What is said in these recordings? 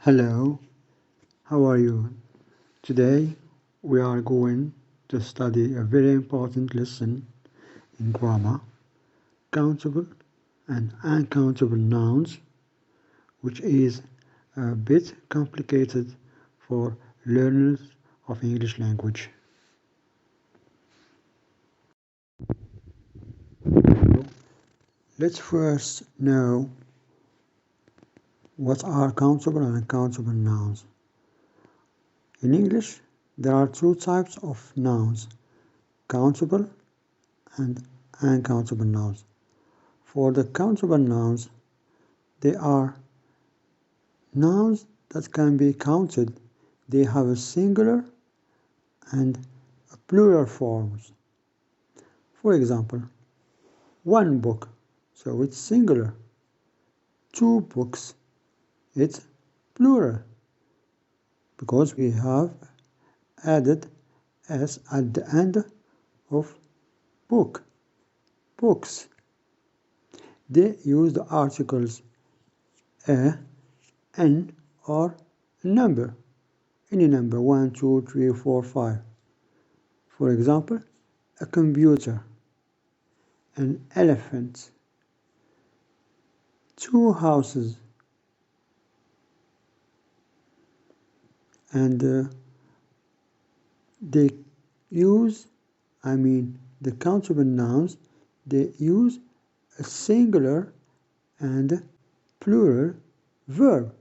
Hello, how are you? Today we are going to study a very important lesson in grammar, countable and uncountable nouns, which is a bit complicated for learners of English language. Let's first know what are countable and uncountable nouns. In English, there are two types of nouns, countable and uncountable nouns. For the countable nouns, they are nouns that can be counted. They have a singular and a plural forms. For example, one book, so it's singular. Two books, it's plural, because we have added s at the end of book, books. They use the articles a, n, or a number, any number, 1, 2, 3, 4, 5. For example, a computer, an elephant, two houses, and they use, the countable nouns, they use a singular and plural verb.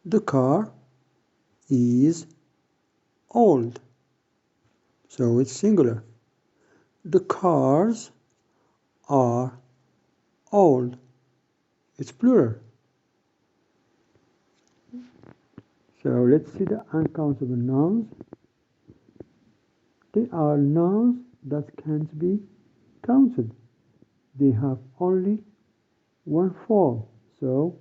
The car is old, so it's singular. The cars are old, it's plural. So let's see the uncountable nouns. They are nouns that can't be counted. They have only one form, so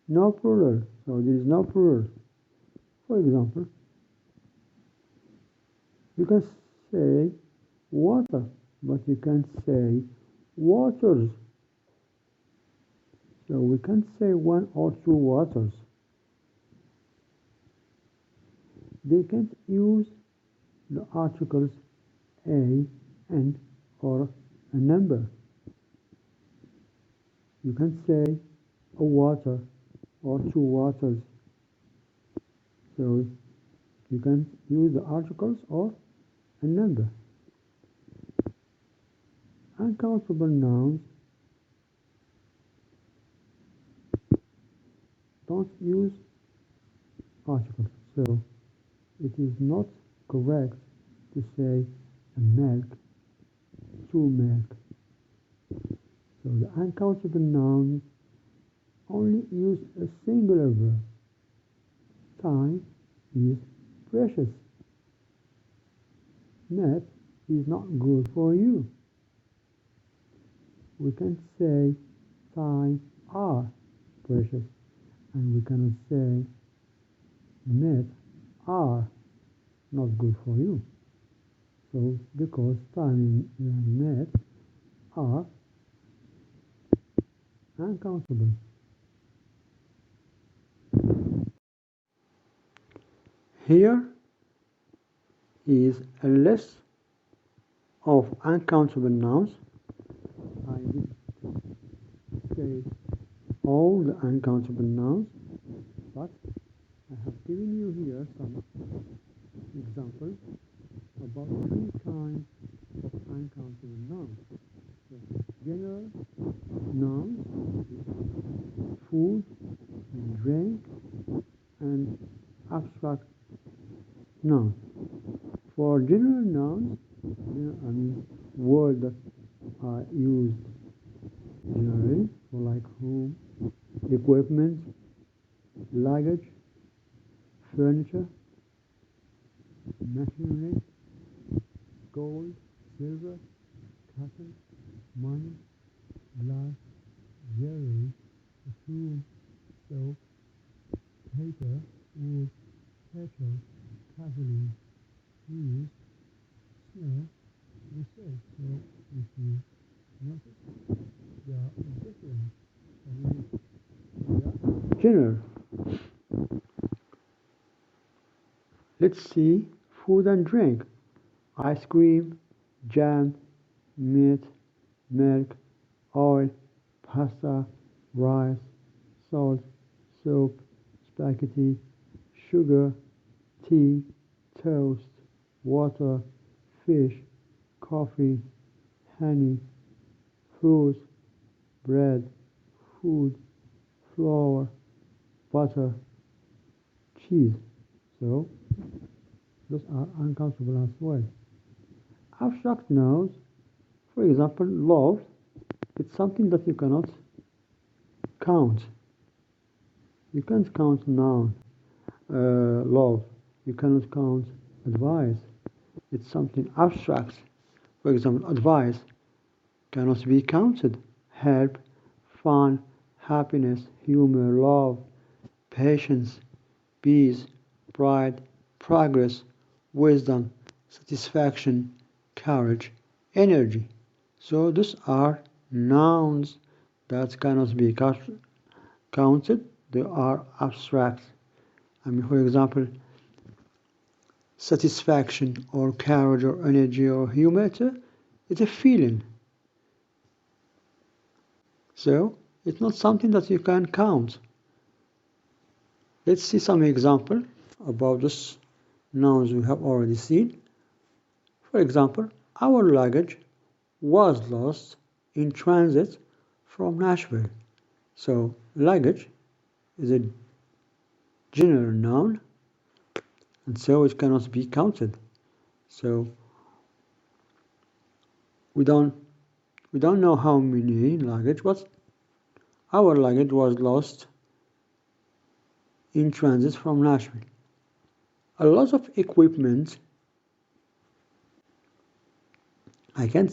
no plural, so there is no plural. For example, you can say water, but you can't say waters. So we can't say one or two waters. They can't use the articles a, n, or a number. You can't say a water or two waters. So you can use the articles or a number. Uncountable nouns don't use articles, so it is not correct to say a milk, two milk. So the uncountable nouns only use a singular verb. Time is precious. Net is not good for you. We can say time are precious, and we cannot say net are not good for you. So because time and net are uncountable. Here is a list of uncountable nouns. I will say all the uncountable nouns, but I have given you here some examples about 3 kinds of uncountable nouns. So, general nouns, food, and drink, and abstract nouns. For general nouns, words that are used generally, for like home, equipment, luggage, furniture, machinery, gold, silver, cotton, money, glass, jewelry, perfume, soap, paper, wood, petrol, gasoline, cheese, snow, and salt. So if you notice, they are different. They are general. Let's see food and drink. Ice cream, jam, meat, milk, oil, pasta, rice, salt, soup, spaghetti, sugar, tea, toast, water, fish, coffee, honey, fruit, bread, food, flour, butter, cheese. So those are uncountable as well. Abstract nouns, for example, love, it's something that you cannot count. You can't count noun, love. You cannot count advice. It's something abstract. For example, advice cannot be counted. Help, fun, happiness, humor, love, patience, peace, pride, progress, wisdom, satisfaction, courage, energy. So these are nouns that cannot be counted. They are abstract. For example, satisfaction or courage or energy or humor, it's a feeling. So it's not something that you can count. Let's see some example about this nouns we have already seen. For example, our luggage was lost in transit from Nashville. So luggage is a general noun, and so it cannot be counted. So we don't know how many luggage, but our luggage was lost in transit from Nashville. A lot of equipment, I can't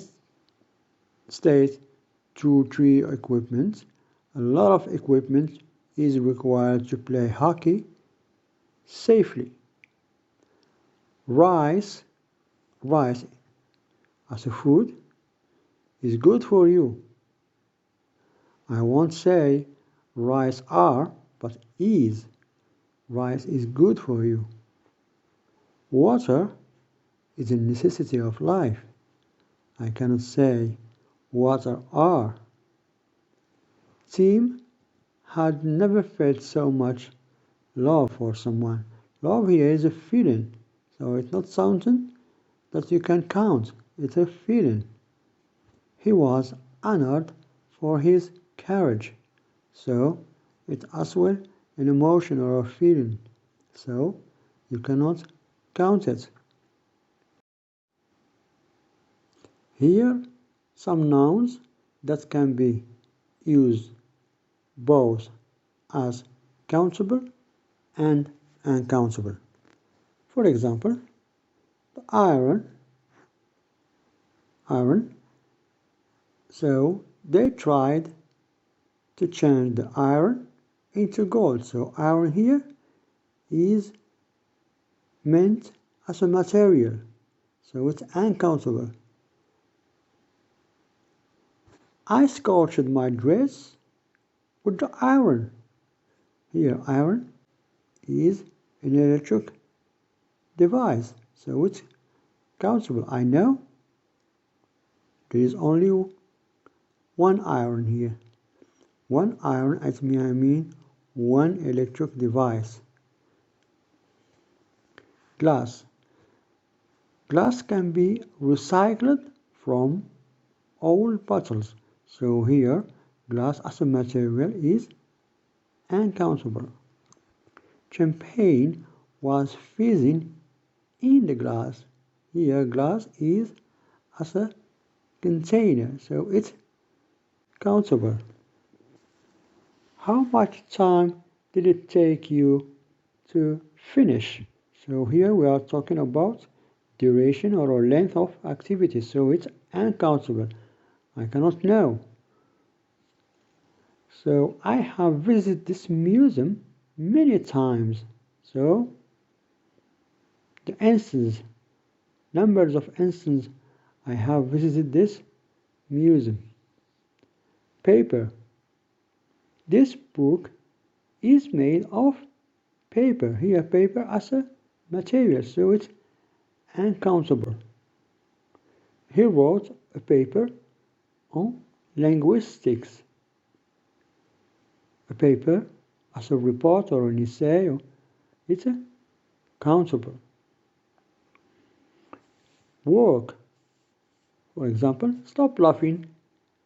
state 2, 3 equipment. A lot of equipment is required to play hockey safely. Rice as a food is good for you. I won't say rice are, but is. Rice is good for you. Water is a necessity of life. I cannot say water are. Tim had never felt so much love for someone. Love here is a feeling, so it's not something that you can count. It's a feeling. He was honored for his courage, so it's as well an emotion or a feeling, so you cannot count it. Here, some nouns that can be used both as countable and uncountable. For example, the iron. So they tried to change the iron into gold. So iron here is meant as a material. So it's uncountable. I scorched my dress with the iron. Here, iron is an electric device, so it's countable. I know there is only one iron here. One iron, I mean one electric device. Glass. Glass can be recycled from old bottles. So here, glass as a material is uncountable. Champagne was fizzing in the glass. Here, glass is as a container, so it's countable. How much time did it take you to finish? So here we are talking about duration or length of activity, so it's uncountable. I cannot know. So I have visited this museum many times. So the numbers of instances I have visited this museum. Paper. This book is made of paper. Here, paper as a material, so it's uncountable. He wrote a paper on linguistics. A paper as a report or an essay, it's countable. Work, for example, stop laughing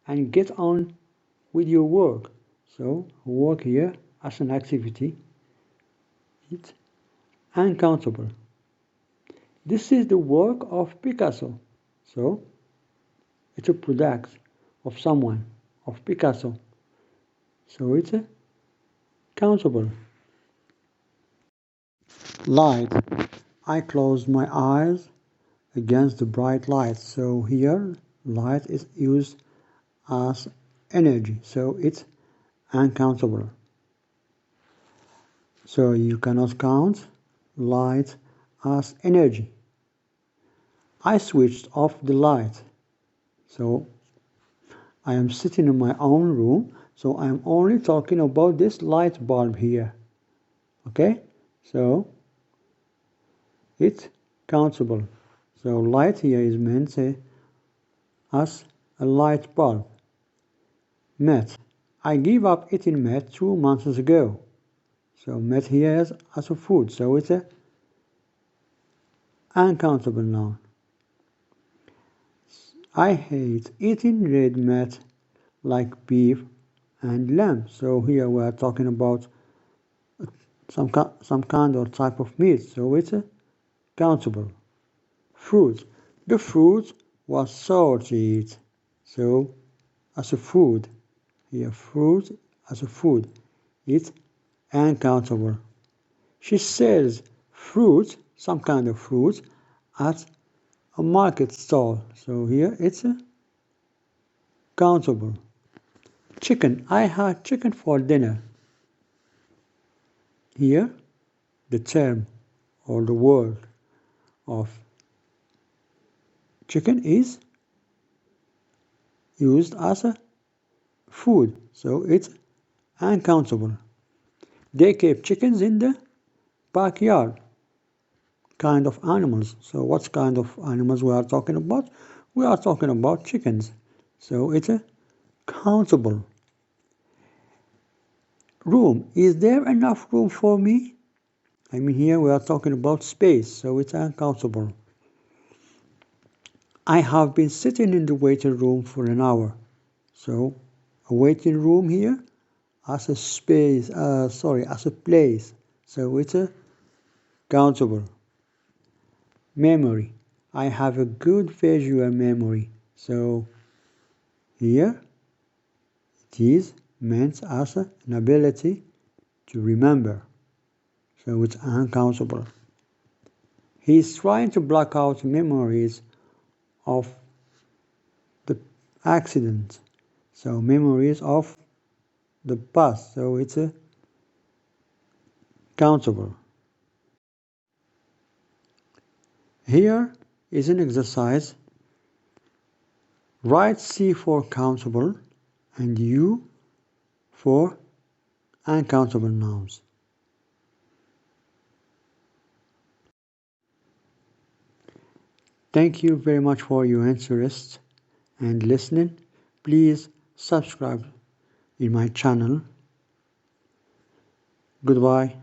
and get on with your work. So work here as an activity, it's uncountable. This is the work of Picasso. So it's a product of someone, of Picasso. So it's countable. Light. I closed my eyes against the bright light. So here light is used as energy. So it's uncountable. So you cannot count light as energy. I switched off the light. So I am sitting in my own room. So I'm only talking about this light bulb here. Okay? So it's countable. So light here is meant as a light bulb. Meat. I gave up eating meat 2 months ago. So meat here is as a food. So it's a uncountable noun. I hate eating red meat like beef and lamb. So here we are talking about some kind or type of meat. So it's countable. Fruit. The fruit was sour to eat. So as a food. Here fruit as a food. It's uncountable. She sells fruit, some kind of fruit, at a market stall. So here it's countable. Chicken. I had chicken for dinner. Here the term or the word of chicken is used as a food. So it's uncountable. They keep chickens in the backyard. Kind of animals. So what kind of animals we are talking about? We are talking about chickens. So it's countable. Room. Is there enough room for me? I mean here we are talking about space. So it's uncountable. I have been sitting in the waiting room for an hour. So a waiting room here as a space, as a place. So it's countable. Memory. I have a good visual memory. So here it is meant as an ability to remember. So it's uncountable. He is trying to block out memories of the accident. So memories of the past. So it's countable. Here is an exercise. Write C for countable and U for uncountable nouns. Thank you very much for your interest and listening. Please subscribe in my channel. Goodbye.